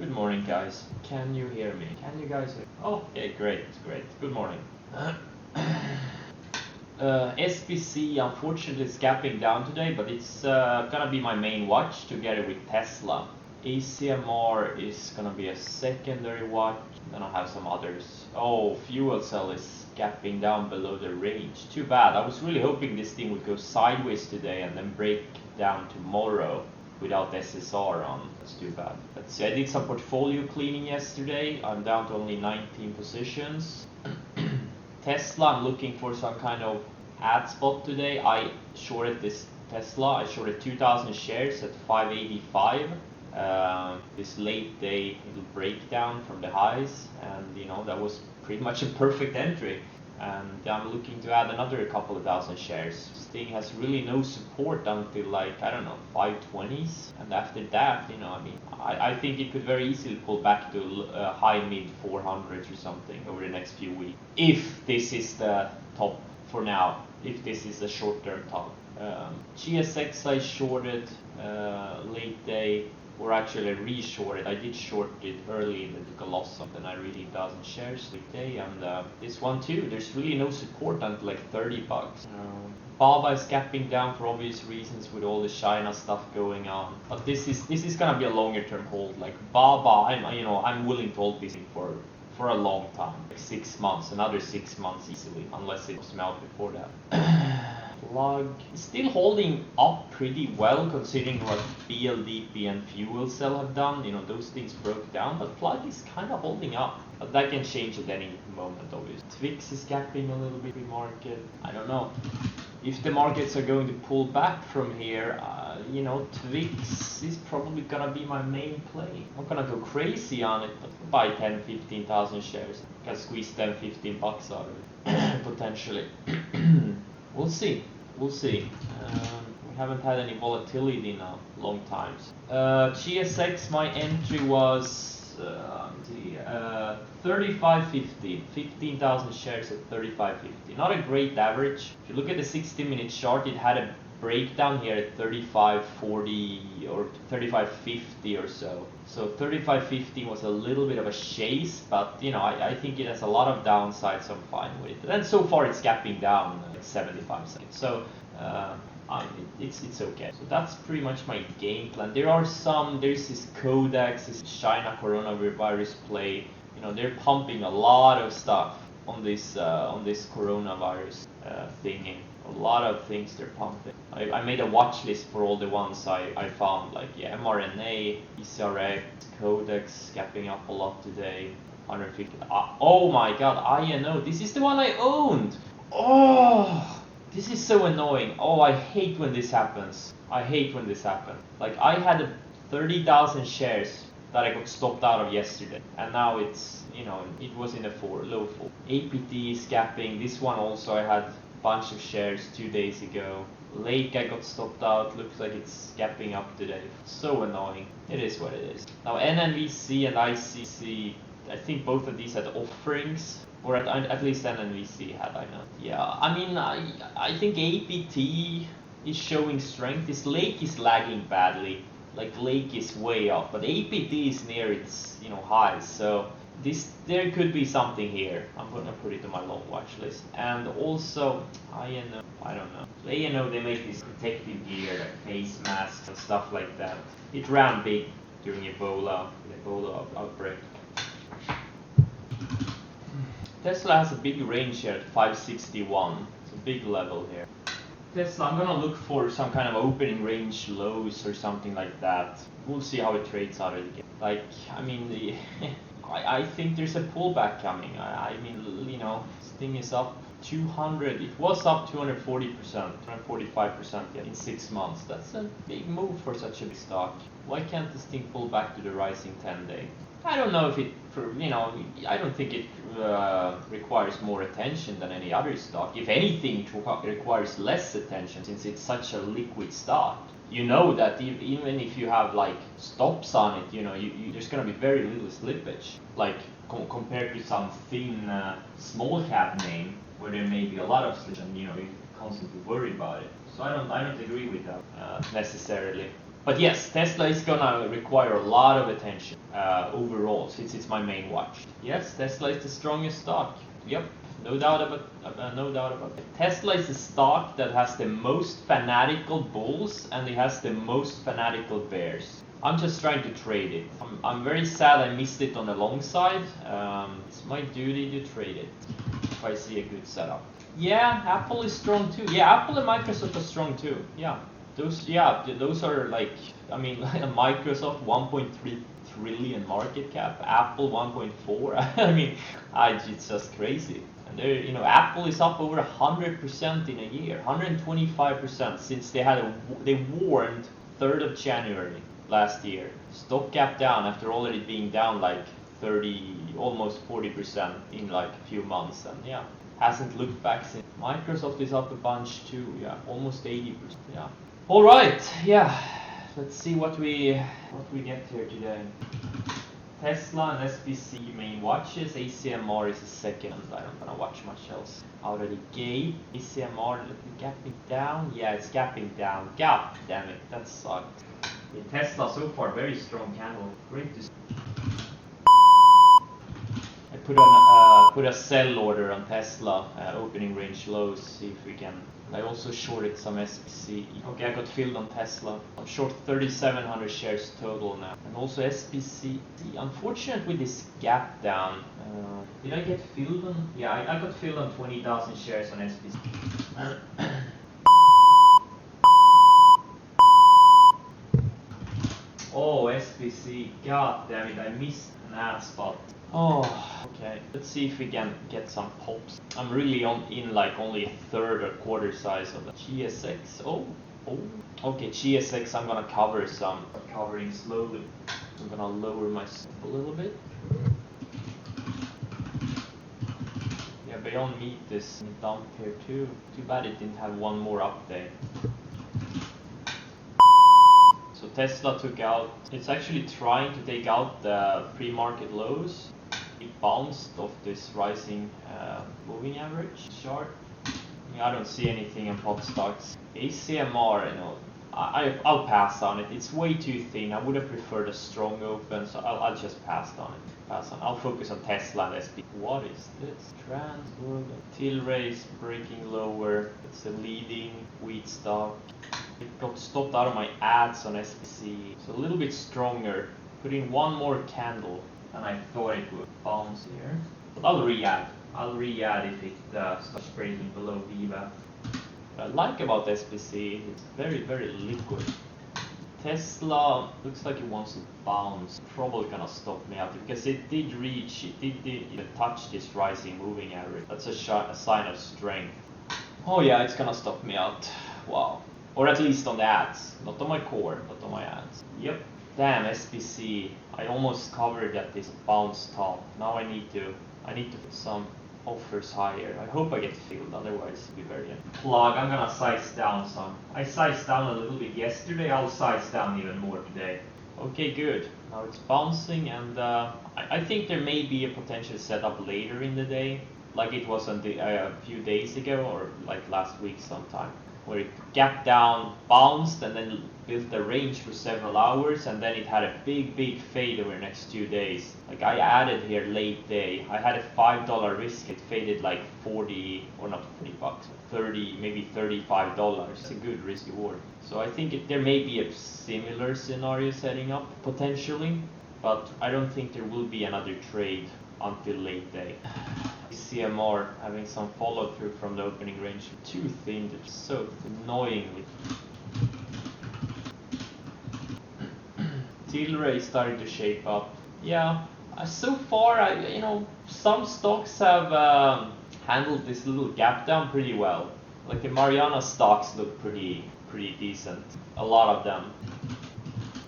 Good morning, guys. Can you hear me? Can you guys hear? Oh, yeah, great. Good morning. SBC unfortunately is gapping down today, but it's gonna be my main watch together with Tesla. ACMR is gonna be a secondary watch. Then I have some others. Oh, fuel cell is gapping down below the range. Too bad. I was really hoping this thing would go sideways today and then break down tomorrow without SSR on. That's too bad. Let's see, I did some portfolio cleaning yesterday. I'm down to only 19 positions. Tesla, I'm looking for some kind of ad spot today. I shorted this Tesla. I shorted 2,000 shares at 585. This late day little breakdown from the highs, and you know that was pretty much a perfect entry. And I'm looking to add another couple of thousand shares. This thing has really no support until like, I don't know, 520s. And after that, you know, I mean, I think it could very easily pull back to high mid 400s or something over the next few weeks. If this is the top for now, if this is a short-term top. GSX I shorted late day, or actually re-shorted. I did short it early and it took a loss of, then I really 1,000 shares today, and this one too, there's really no support until like 30 bucks. Baba is gapping down for obvious reasons with all the China stuff going on, but this is gonna be a longer term hold. Like Baba, I'm willing to hold this thing for a long time, like 6 months, another 6 months easily, unless it was out before that. Plug is still holding up pretty well considering what BLDP and fuel cell have done. You know, those things broke down, but Plug is kind of holding up. But that can change at any moment, obviously. Twix is gapping a little bit in market. I don't know. If the markets are going to pull back from here, you know, Twix is probably gonna be my main play. I'm not gonna go crazy on it, but buy 10-15,000 shares. Can squeeze 10-15 bucks out of it, potentially. We'll see. We haven't had any volatility in a long time. GSX, my entry was 35.50, 15,000 shares at 35.50. Not a great average. If you look at the 60-minute chart, it had a breakdown here at 35.40 or 35.50 or so. So 35.50 was a little bit of a chase, but you know, I think it has a lot of downsides, so I'm fine with it. And so far it's gapping down at 75 cents. So it's okay. So that's pretty much my game plan. There's this Codex, this China coronavirus play. You know, they're pumping a lot of stuff on this coronavirus thingy. A lot of things they're pumping. I made a watch list for all the ones I found, like mRNA, ECRX, Codex gapping up a lot today. 150. Oh my god, INO. This is the one I owned. Oh, this is so annoying. Oh, I hate when this happens. Like I had 30,000 shares that I got stopped out of yesterday, and now it's, you know, it was in a low 4. APT is gapping. This one also I had bunch of shares 2 days ago. Lake I got stopped out, looks like it's gapping up today. So annoying. It is what it is. Now NNVC and ICC, I think both of these had offerings, or at least NNVC had, I know. Yeah, I mean, I think APT is showing strength. This Lake is lagging badly. Like Lake is way up, but APT is near its, you know, highs. So there could be something here. I'm gonna put it on my long watch list. And also, I don't know. They make this protective gear, like face masks and stuff like that. It ran big during the Ebola outbreak. Tesla has a big range here at 561. It's a big level here. Tesla, I'm gonna look for some kind of opening range lows or something like that. We'll see how it trades out again. Like, I mean, I think there's a pullback coming. I mean, you know, this thing is up 200. It was up 240%, 245% in 6 months. That's a big move for such a big stock. Why can't this thing pull back to the rising 10-day? I don't know if I don't think it requires more attention than any other stock. If anything, it requires less attention since it's such a liquid stock. You know that even if you have like stops on it, you know, there's going to be very little slippage. Like compared to some thin small cap name where there may be a lot of slippage and, you know, you constantly worry about it. So I don't agree with that necessarily. But yes, Tesla is gonna require a lot of attention overall, since it's my main watch. Yes, Tesla is the strongest stock. Yep, no doubt about it. Tesla is the stock that has the most fanatical bulls and it has the most fanatical bears. I'm just trying to trade it. I'm very sad I missed it on the long side. It's my duty to trade it if I see a good setup. Yeah, Apple is strong too. Yeah, Apple and Microsoft are strong too. Yeah. Those are like, I mean, Microsoft 1.3 trillion market cap, Apple 1.4. I mean, it's just crazy. And they're, Apple is up over 100% in a year, 125% since they warned 3rd of January last year. Stock gap down after already being down like 30, almost 40% in like a few months, and yeah, hasn't looked back since. Microsoft is up a bunch too, yeah, almost 80%, yeah. All right, yeah, let's see what we get here today. Tesla and SPC main watches, ACMR is a second. I don't gonna watch much else out of the gate. ACMR gapping down, yeah, it's gapping down. God damn it, that sucked. Tesla so far very strong candle, great to see. I put a sell order on Tesla, opening range lows, see if we can. I also shorted some SPC. Okay, I got filled on Tesla. I'm short 3,700 shares total now. And also SPC. Unfortunate with this gap down. Did I get filled on? Yeah, I got filled on 20,000 shares on SPC. Oh, SPC. God damn it, I missed an ad spot. Oh, okay. Let's see if we can get some pops. I'm really in like only a third or quarter size of the GSX. Oh. Okay, GSX. I'm gonna cover some. Covering slowly. I'm gonna lower myself a little bit. Yeah, Beyond Meat is dumped here too. Too bad it didn't have one more update. So Tesla took out. It's actually trying to take out the pre-market lows. It bounced off this rising moving average chart. I don't see anything in pot stocks. ACMR, I'll pass on it. It's way too thin. I would have preferred a strong open, so I'll just pass on it. I'll focus on Tesla and SP. What is this? Transworld. Tilray is breaking lower. It's a leading wheat stock. It got stopped out of my ads on SPC. So a little bit stronger. Put in one more candle. And I thought it would bounce here. But I'll re-add. If it starts breaking below VWAP. What I like about SPC, it's very, very liquid. Tesla looks like it wants to bounce. Probably gonna stop me out because it did touch this rising moving average. That's a sign of strength. Oh yeah, it's gonna stop me out. Wow. Or at least on the ads. Not on my core, but on my ads. Yep. Damn, SPC. I almost covered at this bounce top. Now I need to put some offers higher. I hope I get filled, otherwise it'll be very plug. I'm gonna size down some. I sized down a little bit yesterday, I'll size down even more today. Okay, good. Now it's bouncing, and I think there may be a potential setup later in the day, like it was a few days ago, or like last week sometime, where it gapped down, bounced, and then built a range for several hours, and then it had a big fade over the next 2 days. Like I added here late day, I had a $5 risk, it faded like 40, or not 40 bucks, 30, maybe $35. It's a good risk reward. So I think there may be a similar scenario setting up, potentially, but I don't think there will be another trade until late day. CMR having some follow through from the opening range. Too thin, it's so annoyingly. Tilray is starting to shape up. Yeah, so far, some stocks have handled this little gap down pretty well. Like the Mariana stocks look pretty decent. A lot of them.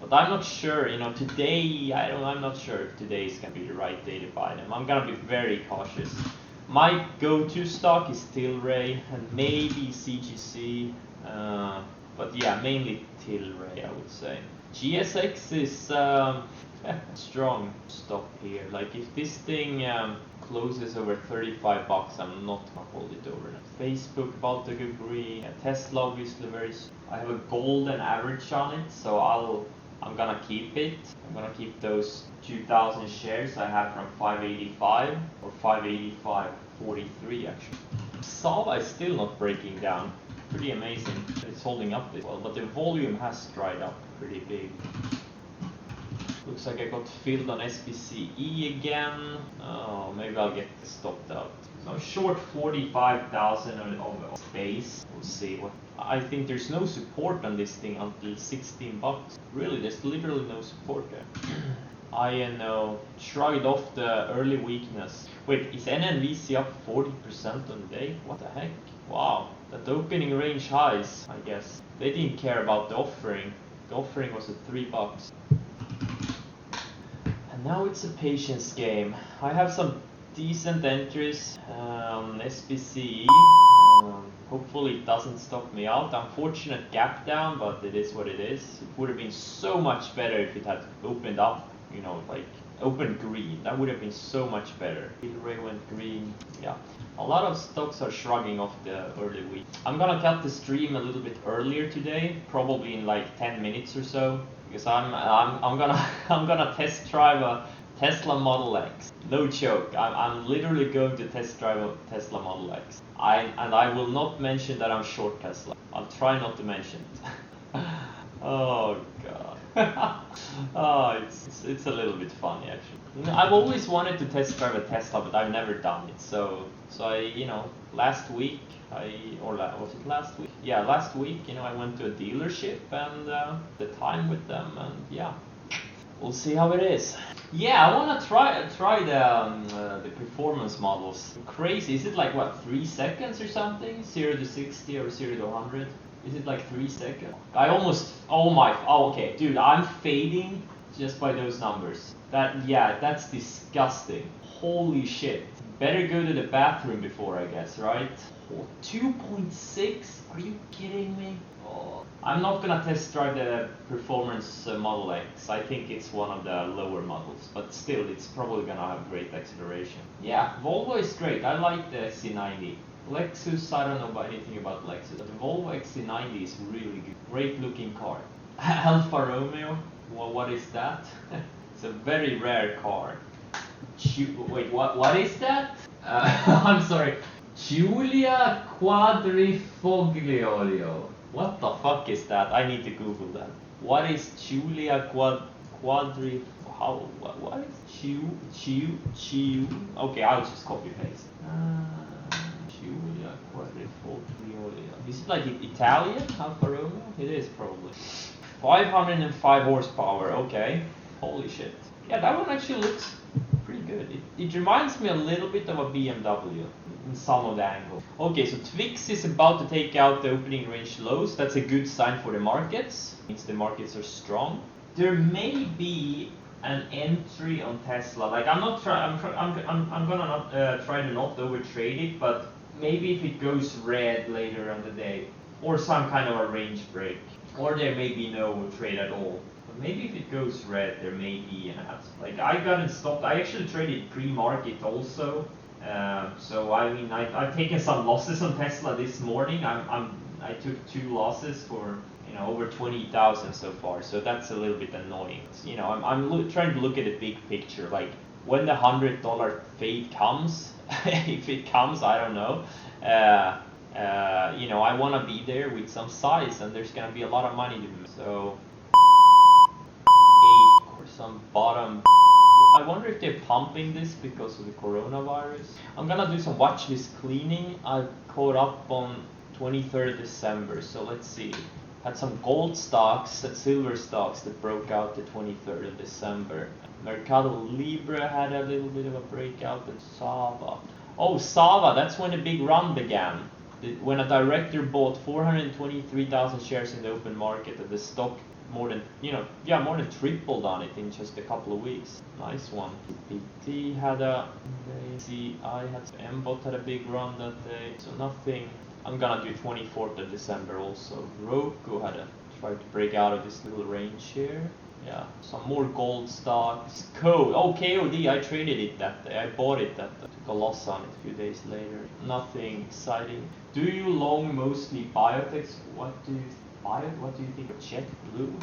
But I'm not sure, today, I'm not sure if today is going to be the right day to buy them. I'm going to be very cautious. My go-to stock is Tilray and maybe CGC, but yeah, mainly Tilray, I would say. GSX is, Strong stop here. Like if this thing closes over 35 bucks, I'm not gonna hold it over. Facebook about to go green. Yeah, Tesla obviously I have a golden average on it, so I'm gonna keep it. I'm gonna keep those 2,000 shares I have from 585 or 585.43 actually. Sava is still not breaking down. Pretty amazing. It's holding up as well, but the volume has dried up pretty big. Looks like I got filled on SPCE again. Oh, maybe I'll get stopped out. So I'm short 45,000 of space. We'll see what. I think there's no support on this thing until 16 bucks. Really, there's literally no support there. INO shrugged off the early weakness. Wait, is NNVC up 40% on the day? What the heck? Wow, that opening range highs, I guess. They didn't care about the offering. The offering was at 3 bucks. And now it's a patience game. I have some decent entries on SPC. Hopefully it doesn't stop me out. Unfortunate gap down, but it is what it is. It would have been so much better if it had opened up, you know, like opened green. That would have been so much better. Ray went green. Yeah, a lot of stocks are shrugging off the early week. I'm gonna cut the stream a little bit earlier today, probably in like 10 minutes or so, because I'm gonna test drive a Tesla Model X. No joke. I'm literally going to test drive a Tesla Model X. And I will not mention that I'm short Tesla. I'll try not to mention it. Oh god. Oh, it's a little bit funny actually. You know, I've always wanted to test drive a Tesla, but I've never done it. So I, you know, last week was it last week? Yeah, last week, you know, I went to a dealership and the time with them, and yeah, we'll see how it is. Yeah, I want to try the performance models. Crazy. Is it like what, 3 seconds or something? 0 to 60 or 0 to 100? Is it like 3 seconds? I almost. Oh, okay, dude. I'm fading just by those numbers. That's disgusting. Holy shit. Better go to the bathroom before, I guess, right? Oh, 2.6? Are you kidding me? Oh. I'm not gonna test drive the performance Model X. I think it's one of the lower models, but still, it's probably gonna have great acceleration. Yeah, Volvo is great. I like the XC90. Lexus, I don't know anything about Lexus, but the Volvo XC90 is really good. Great looking car. Alfa Romeo, well, what is that? It's a very rare car. Wait, what is that? I'm sorry. Giulia Quadrifoglio. What the fuck is that? I need to Google that. What is Giulia Quadri? How? What is Okay, I'll just copy paste. Giulia Quadrifoglio. Is it like Italian? Alfa Romeo? It is probably. 505 horsepower. Okay. Holy shit. Yeah, that one actually looks pretty good. It reminds me a little bit of a BMW in some of the angles. Okay, so Twix is about to take out the opening range lows. That's a good sign for the markets. It means the markets are strong. There may be an entry on Tesla. Like I'm gonna not try to not overtrade it, but maybe if it goes red later on the day, or some kind of a range break, or there may be no trade at all. Maybe if it goes red, there may be an ask. Like I got it stopped. I actually traded pre-market also. So I mean, I've taken some losses on Tesla this morning. I took 2 losses for, you know, over 20,000 so far. So that's a little bit annoying. You know, I'm trying to look at the big picture. Like when the $100 fade comes, if it comes, I don't know. You know, I want to be there with some size, and there's gonna be a lot of money to move. So. Or some bottom. I wonder if they're pumping this because of the coronavirus. I'm gonna do some watch list cleaning. I caught up on 23rd December, so let's see. Had some gold stocks and silver stocks that broke out the 23rd of December. Mercado Libre had a little bit of a breakout, and Sava. Oh, Sava, that's when the big run began. When a director bought 423,000 shares in the open market, and the stock more than tripled on it in just a couple of weeks. Nice one. PT had a CI had MBOT had a big run that day. So nothing. I'm gonna do 24th of December also. Roku had tried to break out of this little range here. Yeah, some more gold stocks. Code. Oh, KOD. I traded it that day. I bought it that day. Took a loss on it a few days later. Nothing exciting. Do you long mostly biotechs? What do you think of JetBlue?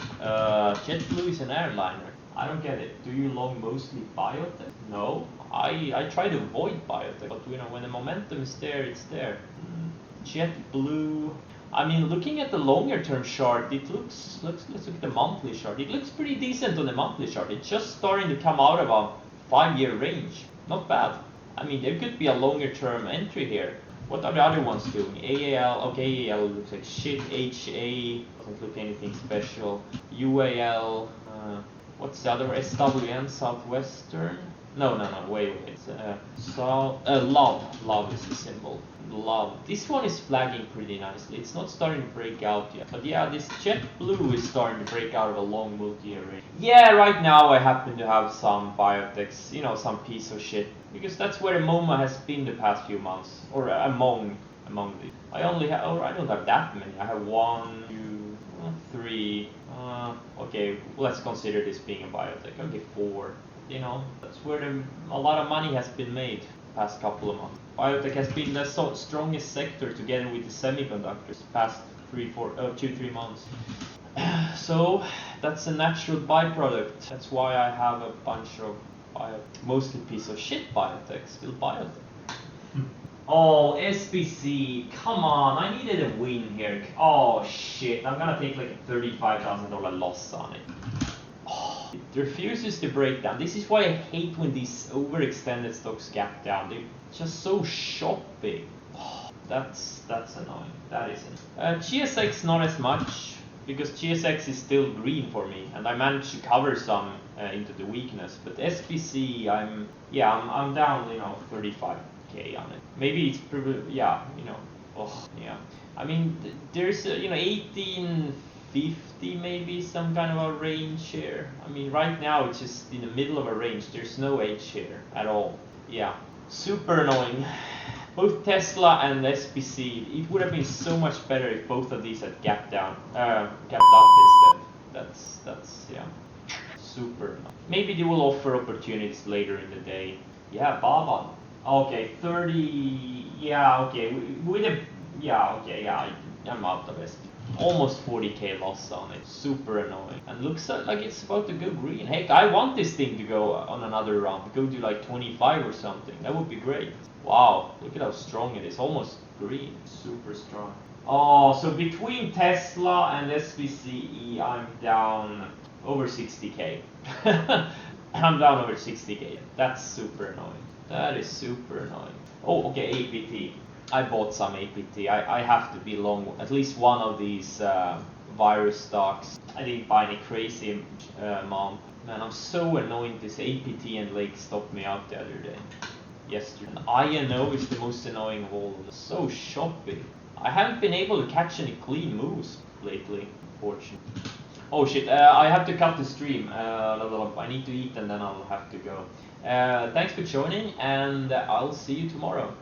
JetBlue is an airliner. I don't get it. Do you long mostly biotech? No. I try to avoid biotech, but you know, when the momentum is there, it's there. JetBlue. I mean, looking at the longer term chart, it looks, let's look at the monthly chart. It looks pretty decent on the monthly chart. It's just starting to come out of a 5-year range. Not bad. I mean, there could be a longer term entry here. What are the other ones doing? AAL, okay, AAL looks like shit. HA, doesn't look anything special. UAL, what's the other? SWN, Southwestern? No, wait. It's, Love is the symbol. Love. This one is flagging pretty nicely. It's not starting to break out yet. But yeah, this JetBlue is starting to break out of a long multi-year range. Yeah, right now I happen to have some biotechs, you know, some piece of shit. Because that's where MoMA has been the past few months. Or among the. I don't have that many. I have 1, 2, 3. Okay, let's consider this being a biotech. Okay, 4. You know, that's where a lot of money has been made past couple of months. Biotech has been the strongest sector together with the semiconductors past 2-3 months. So that's a natural byproduct. That's why I have a bunch of mostly piece of shit biotech, still biotech. Oh, SBC, come on, I needed a win here. Oh shit, I'm gonna take like a $35,000 loss on it. It refuses to break down. This is why I hate when these overextended stocks gap down. They're just so shoppy. Oh, that's annoying. That isn't. GSX not as much, because GSX is still green for me, and I managed to cover some into the weakness. But SBC, I'm down, you know, 35k on it. Maybe it's I mean, there's 1850 maybe, some kind of a range here. I mean, right now it's just in the middle of a range. There's no edge here at all. Yeah, super annoying. Both Tesla and SBC, it would have been so much better if both of these had gapped up instead. That's yeah, super annoying. Maybe they will offer opportunities later in the day. Yeah, Baba. Okay, 30. Yeah, okay. I'm out of SBC. Almost 40k loss on it. Super annoying. And looks like it's about to go green. Heck, I want this thing to go on another round. Go to like 25 or something. That would be great. Wow, look at how strong it is. Almost green. Super strong. Oh, so between Tesla and SBCE, I'm down over 60k. I'm down over 60k. That's super annoying. That is super annoying. Oh, okay, APT. I bought some APT. I have to be long at least one of these virus stocks. I didn't buy any crazy amount. Man, I'm so annoying. This APT and Lake stopped me out the other day. Yesterday. And INO is the most annoying of all. So shoppy. I haven't been able to catch any clean moves lately, fortunately. Oh shit, I have to cut the stream. I need to eat and then I'll have to go. Thanks for joining, and I'll see you tomorrow.